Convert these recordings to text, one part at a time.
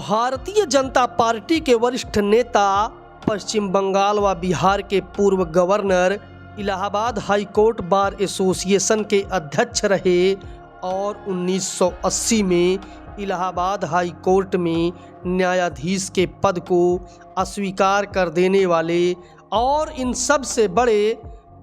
Bharatiya Janata party के वरिष्ठ नेता, पश्चिम बंगाल व बिहार के पूर्व governor, Allahabad high court bar association के अध्यक्ष रहे और 1980 में इलाहाबाद हाई कोर्ट में न्यायाधीश के पद को अस्वीकार कर देने वाले और इन सब से बड़े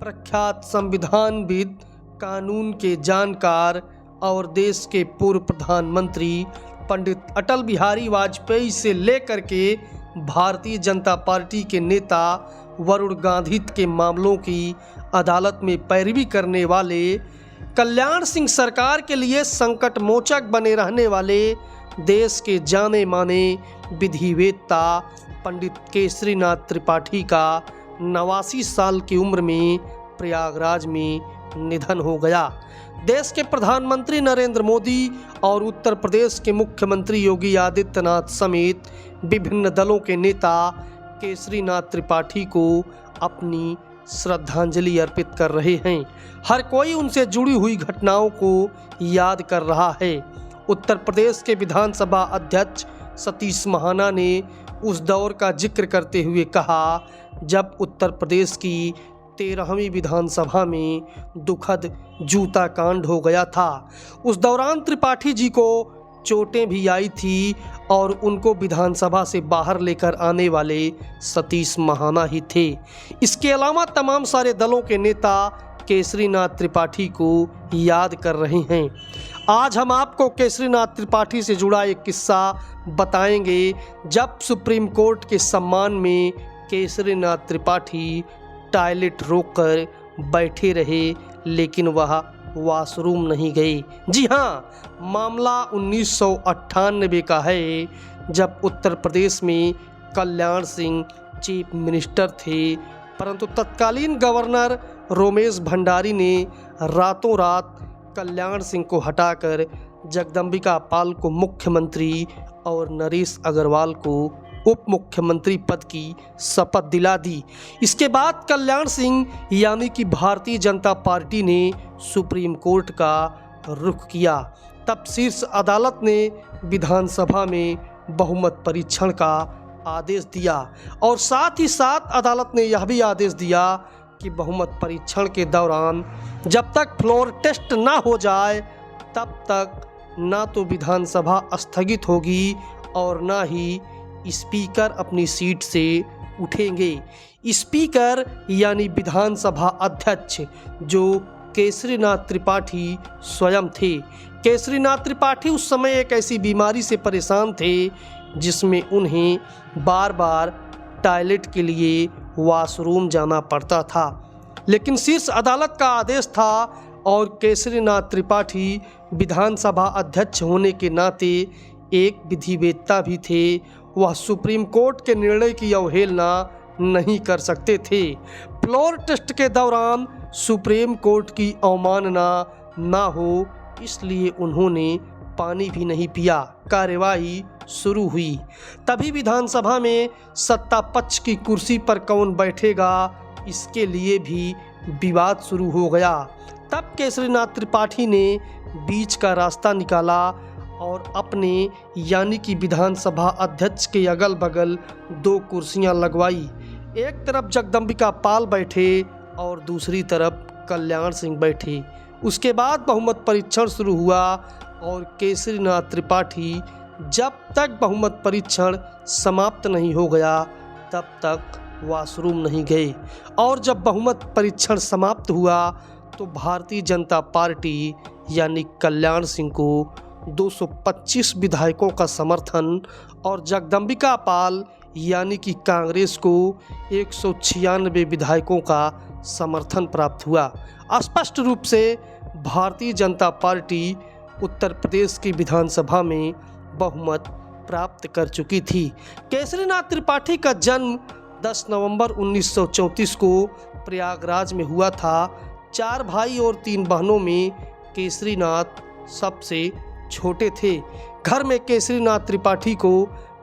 प्रख्यात संविधानविद, कानून के जानकार और देश के पूर्व प्रधानमंत्री पंडित अटल बिहारी वाजपेयी से लेकर के भारतीय जनता पार्टी के नेता वरुण गांधी के मामलों की अदालत में पैरवी करने वाले, कल्याण सिंह सरकार के लिए संकट मोचक बने रहने वाले देश के जाने माने विधिवेत्ता पंडित केसरीनाथ त्रिपाठी का 89 साल की उम्र में प्रयागराज में निधन हो गया। देश के प्रधानमंत्री नरेंद्र मोदी और उत्तर प्रदेश के मुख्यमंत्री योगी आदित्यनाथ समेत विभिन्न दलों के नेता केसरीनाथ त्रिपाठी को अपनी श्रद्धांजलि अर्पित कर रहे हैं। हर कोई उनसे जुड़ी हुई घटनाओं को याद कर रहा है। उत्तर प्रदेश के विधानसभा अध्यक्ष सतीश महाना ने उस दौर का जिक्र करते हुए कहा, जब उत्तर प्रदेश की 13वीं विधानसभा में दुखद जूता कांड हो गया था। उस दौरान त्रिपाठी जी को चोटें भी आई थी और उनको विधानसभा से बाहर लेकर आने वाले सतीश महाना ही थे। इसके अलावा तमाम सारे दलों के नेता केसरीनाथ त्रिपाठी को याद कर रहे हैं। आज हम आपको केसरीनाथ त्रिपाठी से जुड़ा एक किस्सा बताएंगे, जब सुप्रीम कोर्ट के सम्मान में केसरीनाथ त्रिपाठी टॉयलेट रोककर बैठे रहे, लेकिन वह वॉशरूम नहीं गए। जी हाँ, मामला 1998 का है, जब उत्तर प्रदेश में कल्याण सिंह चीफ मिनिस्टर थे, परंतु तत्कालीन गवर्नर रोमेश भंडारी ने रातों रात कल्याण सिंह को हटाकर जगदम्बिका पाल को मुख्यमंत्री और नरेश अग्रवाल को उप मुख्यमंत्री पद की शपथ दिला दी। इसके बाद कल्याण सिंह यानी कि भारतीय जनता पार्टी ने सुप्रीम कोर्ट का रुख किया। तब शीर्ष अदालत ने विधानसभा में बहुमत परीक्षण का आदेश दिया और साथ ही साथ अदालत ने यह भी आदेश दिया कि बहुमत परीक्षण के दौरान जब तक फ्लोर टेस्ट ना हो जाए, तब तक ना तो विधानसभा स्थगित होगी और ना ही स्पीकर अपनी सीट से उठेंगे। स्पीकर यानी विधानसभा अध्यक्ष जो केसरीनाथ त्रिपाठी स्वयं थे। केसरीनाथ त्रिपाठी उस समय एक ऐसी बीमारी से परेशान थे जिसमें उन्हें बार बार टॉयलेट के लिए वॉशरूम जाना पड़ता था, लेकिन शीर्ष अदालत का आदेश था और केसरीनाथ त्रिपाठी विधानसभा अध्यक्ष होने के नाते एक विधिवेत्ता भी थे। वह सुप्रीम कोर्ट के निर्णय की अवहेलना नहीं कर सकते थे। फ्लोर टेस्ट के दौरान सुप्रीम कोर्ट की अवमानना ना हो, इसलिए उन्होंने पानी भी नहीं पिया। कार्यवाही शुरू हुई। तभी विधानसभा में सत्ता पक्ष की कुर्सी पर कौन बैठेगा, इसके लिए भी विवाद शुरू हो गया। तब केसरीनाथ त्रिपाठी ने बीच का रास्ता निकाला और अपने यानी कि विधानसभा अध्यक्ष के अगल बगल 2 कुर्सियां लगवाई। एक तरफ जगदम्बिका पाल बैठे और दूसरी तरफ कल्याण सिंह बैठे। उसके बाद बहुमत परीक्षण शुरू हुआ और केसरीनाथ त्रिपाठी जब तक बहुमत परीक्षण समाप्त नहीं हो गया, तब तक वॉशरूम नहीं गए। और जब बहुमत परीक्षण समाप्त हुआ तो भारतीय जनता पार्टी यानी कल्याण सिंह को 225 विधायकों का समर्थन और जगदम्बिका पाल यानी कि कांग्रेस को 196 विधायकों का समर्थन प्राप्त हुआ। स्पष्ट रूप से भारतीय जनता पार्टी उत्तर प्रदेश की विधानसभा में बहुमत प्राप्त कर चुकी थी। केसरीनाथ त्रिपाठी का जन्म 10 नवंबर 1934 को प्रयागराज में हुआ था। 4 भाई और 3 बहनों में केसरीनाथ सबसे छोटे थे। घर में केसरीनाथ त्रिपाठी को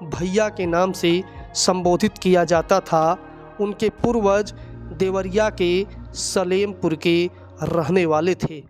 भैया के नाम से संबोधित किया जाता था। उनके पूर्वज देवरिया के सलेमपुर के रहने वाले थे।